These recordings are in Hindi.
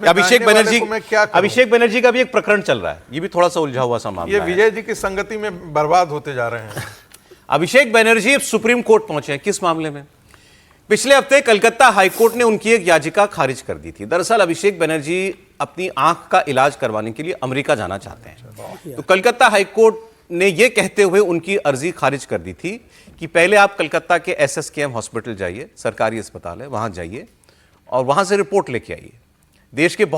अभिषेक बनर्जी का भी एक प्रकरण चल रहा है, ये भी थोड़ा सा उलझा हुआ सा मामला ये विजय जी की संगति में बर्बाद होते जा रहे हैं। अभिषेक बनर्जी अब सुप्रीम कोर्ट पहुंचे हैं। किस मामले में? पिछले हफ्ते कलकत्ता हाईकोर्ट ने उनकी एक याचिका खारिज कर दी थी। दरअसल अभिषेक बनर्जी अपनी आंख का इलाज करवाने के लिए अमेरिका जाना चाहते हैं, तो कलकत्ता हाईकोर्ट ने यह कहते हुए उनकी अर्जी खारिज कर दी थी कि पहले आप कलकत्ता के SSKM हॉस्पिटल जाइए, सरकारी अस्पताल है, वहां जाइए और वहां से रिपोर्ट लेके आइए। देश में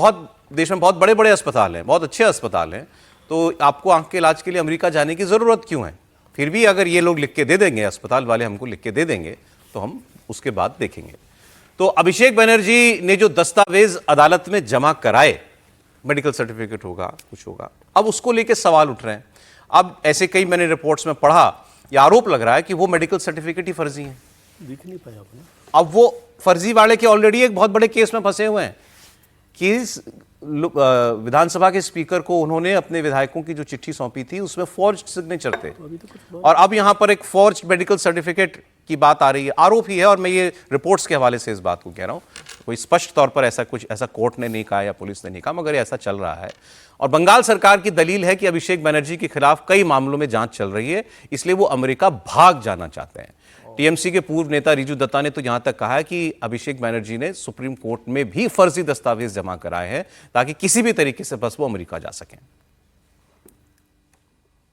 बहुत बड़े बड़े अस्पताल हैं, बहुत अच्छे अस्पताल हैं, तो आपको आंख के इलाज के लिए अमेरिका जाने की जरूरत क्यों है? फिर भी अगर ये लोग लिख के दे देंगे, अस्पताल वाले हमको लिख के दे देंगे, तो हम उसके बाद देखेंगे। तो अभिषेक बनर्जी ने जो दस्तावेज अदालत में जमा कराए, मेडिकल सर्टिफिकेट होगा, कुछ होगा, अब उसको लेके सवाल उठ रहे हैं। अब ऐसे कई मैंने रिपोर्ट्स में पढ़ा, यह आरोप लग रहा है कि वो मेडिकल सर्टिफिकेट ही फर्जी हैं। दिख नहीं पाया आपने। अब वो फर्जी वाले के ऑलरेडी एक बहुत बड़े केस में फंसे हुए हैं कि विधानसभा के स्पीकर को उन्होंने अपने विधायकों की जो चिट्ठी सौंपी थी उसमें फॉर्ज्ड सिग्नेचर थे, और अब यहां पर एक फॉर्ज्ड मेडिकल सर्टिफिकेट की बात आ रही है। आरोप ही है, और मैं ये रिपोर्ट्स के हवाले से इस बात को कह रहा हूं, कोई स्पष्ट तौर पर ऐसा कोर्ट ने नहीं कहा या पुलिस ने नहीं कहा, मगर ऐसा चल रहा है। और बंगाल सरकार की दलील है कि अभिषेक बनर्जी के खिलाफ कई मामलों में जांच चल रही है, इसलिए वो अमेरिका भाग जाना चाहते हैं। टीएमसी के पूर्व नेता रिजू दत्ता ने तो यहां तक कहा है कि अभिषेक बनर्जी ने सुप्रीम कोर्ट में भी फर्जी दस्तावेज जमा कराए हैं ताकि किसी भी तरीके से बस वो अमेरिका जा सकें।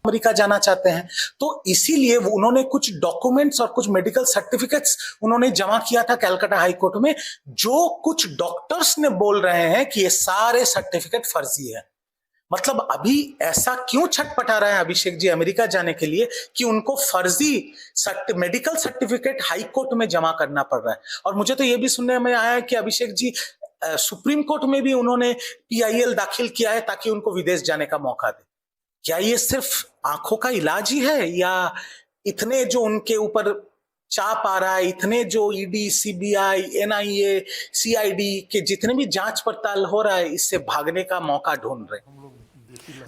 अमेरिका जाना चाहते हैं, तो इसीलिए उन्होंने कुछ डॉक्यूमेंट्स और कुछ मेडिकल सर्टिफिकेट्स उन्होंने जमा किया था कलकत्ता हाई कोर्ट में। जो कुछ डॉक्टर्स ने बोल रहे हैं कि ये सारे सर्टिफिकेट फर्जी है। मतलब अभी ऐसा क्यों छटपटा रहे हैं अभिषेक जी अमेरिका जाने के लिए कि उनको फर्जी मेडिकल सर्टिफिकेट हाई कोर्ट में जमा करना पड़ रहा है। और मुझे तो यह भी सुनने में आया है कि अभिषेक जी सुप्रीम कोर्ट में भी उन्होंने PIL दाखिल किया है ताकि उनको विदेश जाने का मौका दे। क्या ये सिर्फ आंखों का इलाज ही है, या इतने जो उनके ऊपर चाप आ रहा है, इतने जो ED, CBI, NIA, CID के जितने भी जांच पड़ताल हो रहा है, इससे भागने का मौका ढूंढ रहे हैं।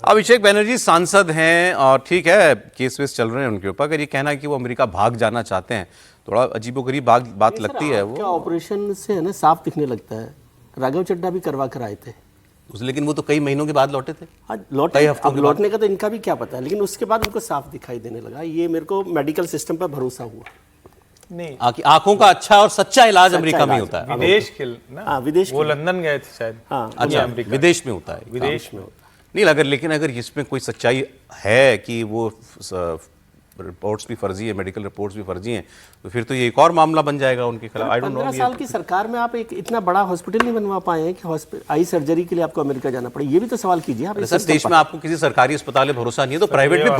अभिषेक बनर्जी सांसद हैं और ठीक है, केस वेस चल रहे हैं उनके ऊपर। अगर ये कहना है कि वो अमेरिका भाग जाना चाहते हैं, थोड़ा अजीबोगरीब बात लगती है। वो ऑपरेशन से है ना साफ दिखने लगता है। राघव चड्ढा भी करवा कर आए थे, लेकिन वो तो कई महीनों के बाद लौटे थे। लौटने का तो इनका भी क्या पता है, लेकिन उसके बाद उनको साफ दिखाई देने लगा। ये मेरे को मेडिकल सिस्टम पर भरोसा हुआ। नहीं, आंखों का अच्छा और सच्चा इलाज अमेरिका में होता है। विदेश के ना, विदेश वो लंदन गए थे शायद। अच्छा, विदेश में होता है। विदेश में नहीं, लेकिन अगर इसमें कोई सच्चाई है कि वो रिपोर्ट्स भी फर्जी है, मेडिकल रिपोर्ट्स भी फर्जी हैं, तो फिर तो ये एक और मामला बन जाएगा उनके खिलाफ। I don't know. 15 साल की सरकार में आप एक इतना बड़ा हॉस्पिटल नहीं बनवा पाए हैं कि आई सर्जरी के लिए आपको अमेरिका जाना पड़े। ये भी तो सवाल कीजिए आप। सर, देश में आपको किसी सरकारी अस्पताल में भरोसा नहीं है तो प्राइवेट में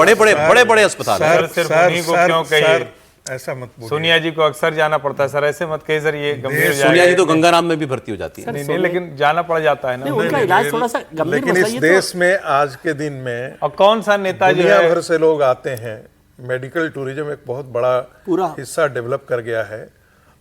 बड़े अस्पताल है। ऐसा मत बोलिए। सोनिया जी को अक्सर जाना पड़ता है सर, ऐसे मत कहिए सर, ये गंभीर। सोनिया जी तो गंगाराम में भी भर्ती हो जाती है। नहीं, लेकिन जाना पड़ जाता है ना। उनका इलाज थोड़ा सा गंभीर। लेकिन इस देश में आज के दिन में और कौन सा नेता जो है, दुनिया भर से लोग आते हैं। मेडिकल टूरिज्म एक बहुत बड़ा पूरा हिस्सा डेवलप कर गया है।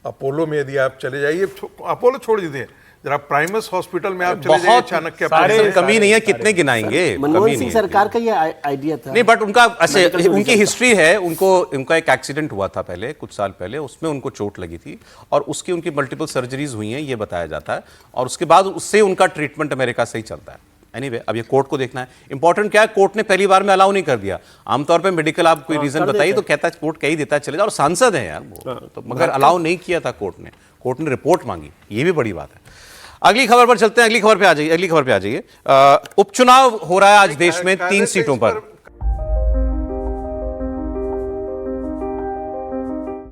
अपोलो में यदि आप चले जाइए, अपोलो छोड़ दीजिए, जरा प्राइमस हॉस्पिटल में आप चले जाइए, चाणक्य कमी नहीं है, कितने गिनाएंगे? मनमोहन सिंह सरकार का ये आइडिया था। नहीं, बट उनकी हिस्ट्री है। उनका एक एक्सीडेंट हुआ था पहले, कुछ साल पहले, उसमें उनको चोट लगी थी और उसकी उनकी मल्टीपल सर्जरीज हुई हैं, ये बताया जाता है। और उसके बाद उससे उनका ट्रीटमेंट अमेरिका से ही चलता है। एनीवे, अब ये कोर्ट को देखना है। इंपॉर्टेंट क्या है, कोर्ट ने पहली बार में अलाउ नहीं कर दिया। आमतौर पे मेडिकल आप कोई रीजन बताइए तो कहता है कोर्ट कह ही देता है चलेगा, और सांसद है यार वो, तो मगर अलाउ नहीं किया था कोर्ट ने रिपोर्ट मांगी, ये भी बड़ी बात है। अगली खबर पर चलते हैं। अगली खबर पे आ जाइए। उपचुनाव हो रहा है आज देश में 3 सीटों पर।